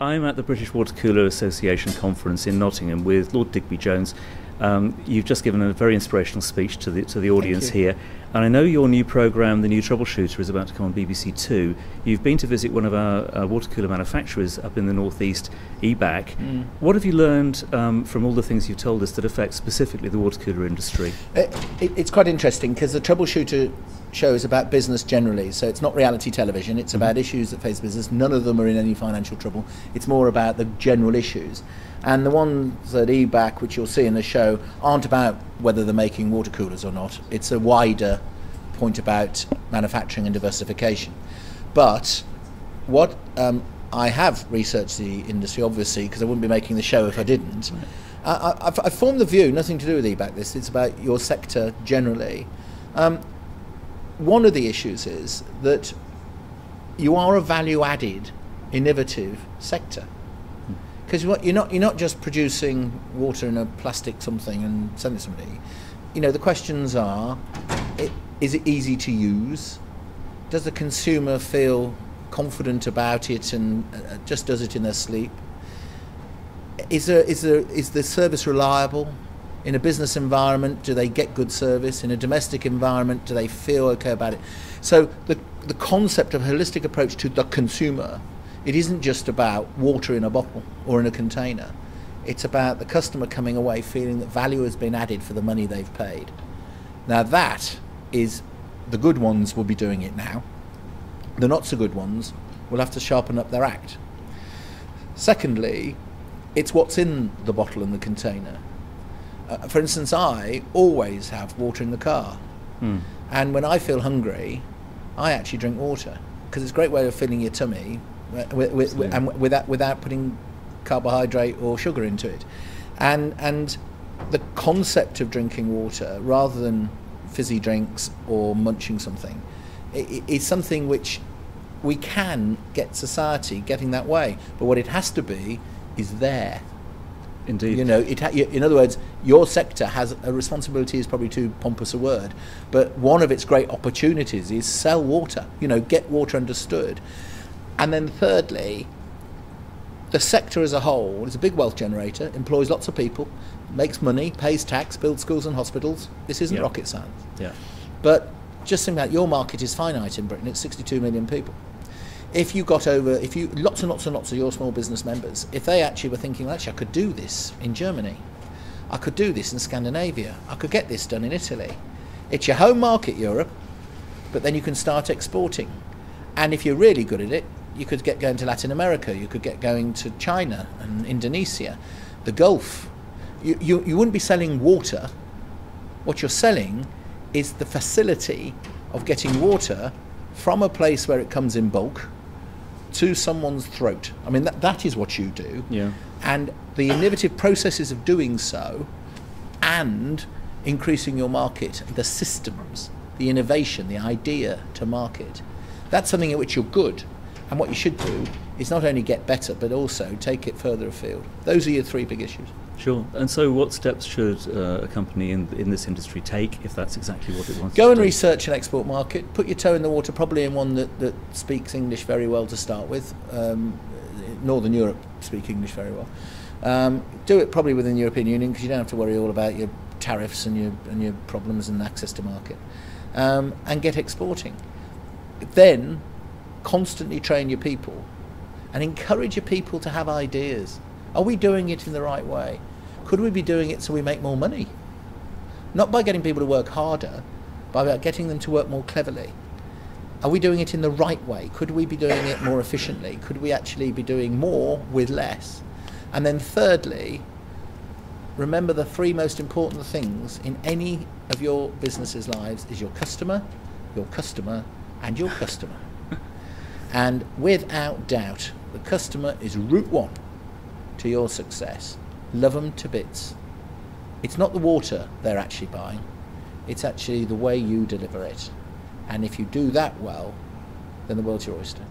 I'm at the British Water Cooler Association conference in Nottingham with Lord Digby Jones. You've just given a very inspirational speech to the audience here, and I know your new programme, The New Troubleshooter, is about to come on BBC Two. You've been to visit one of our water cooler manufacturers up in the northeast, EBAC. What have you learned from all the things you've told us that affect specifically the water cooler industry? It's quite interesting because the Troubleshooter show is about business generally, so it's not reality television, it's about issues that face business. None of them are in any financial trouble. It's more about the general issues. And the ones at EBAC, which you'll see in the show, aren't about whether they're making water coolers or not. It's a wider point about manufacturing and diversification. But what I have researched the industry, obviously, because I wouldn't be making the show if I didn't. I've formed the view, nothing to do with EBAC, it's about your sector generally. One of the issues is that you are a value-added, innovative sector. Because you're not just producing water in a plastic something and selling it to somebody. You know, the questions are, is it easy to use? Does the consumer feel confident about it and just does it in their sleep? Is the service reliable? In a business environment, do they get good service? In a domestic environment, do they feel okay about it? So the concept of a holistic approach to the consumer, it isn't just about water in a bottle or in a container. It's about the customer coming away feeling that value has been added for the money they've paid. Now that is, the good ones will be doing it now. The not so good ones will have to sharpen up their act. Secondly, it's what's in the bottle and the container. For instance, I always have water in the car. And when I feel hungry, I actually drink water because it's a great way of filling your tummy without putting carbohydrate or sugar into it. And the concept of drinking water rather than fizzy drinks or munching something is something which we can get society getting that way. But what it has to be is there. Indeed. You know, in other words, your sector has a responsibility, is probably too pompous a word, but one of its great opportunities is sell water, you know, get water understood. And then thirdly, the sector as a whole is a big wealth generator, employs lots of people, makes money, pays tax, builds schools and hospitals. This isn't rocket science. But just think about your market is finite in Britain, it's 62 million people. If you lots and lots and lots of your small business members, if they actually were thinking, actually I could do this in Germany, I could do this in Scandinavia, I could get this done in Italy. It's your home market, Europe, but then you can start exporting. And if you're really good at it, you could get going to Latin America, you could get going to China and Indonesia, the Gulf. You wouldn't be selling water. What you're selling is the facility of getting water from a place where it comes in bulk to someone's throat. I mean, that is what you do. And the innovative processes of doing so and increasing your market, the systems, the innovation, the idea to market, that's something at which you're good. And what you should do is not only get better, but also take it further afield. Those are your three big issues. Sure. And so what steps should a company in this industry take if that's exactly what it wants Go to and do? research an export market. Put your toe in the water, probably in one that speaks English very well to start with. Northern Europe speak English very well. Do it probably within the European Union because you don't have to worry all about your tariffs and your problems and access to market. And get exporting. Then constantly train your people and encourage your people to have ideas. Are we doing it in the right way? Could we be doing it so we make more money? Not by getting people to work harder, but by getting them to work more cleverly. Are we doing it in the right way? Could we be doing it more efficiently? Could we actually be doing more with less? And then thirdly, remember the three most important things in any of your business's lives is your customer, and your customer. And without doubt, the customer is route one to your success. Love them to bits. It's not the water they're actually buying, it's actually the way you deliver it. And if you do that well, then the world's your oyster.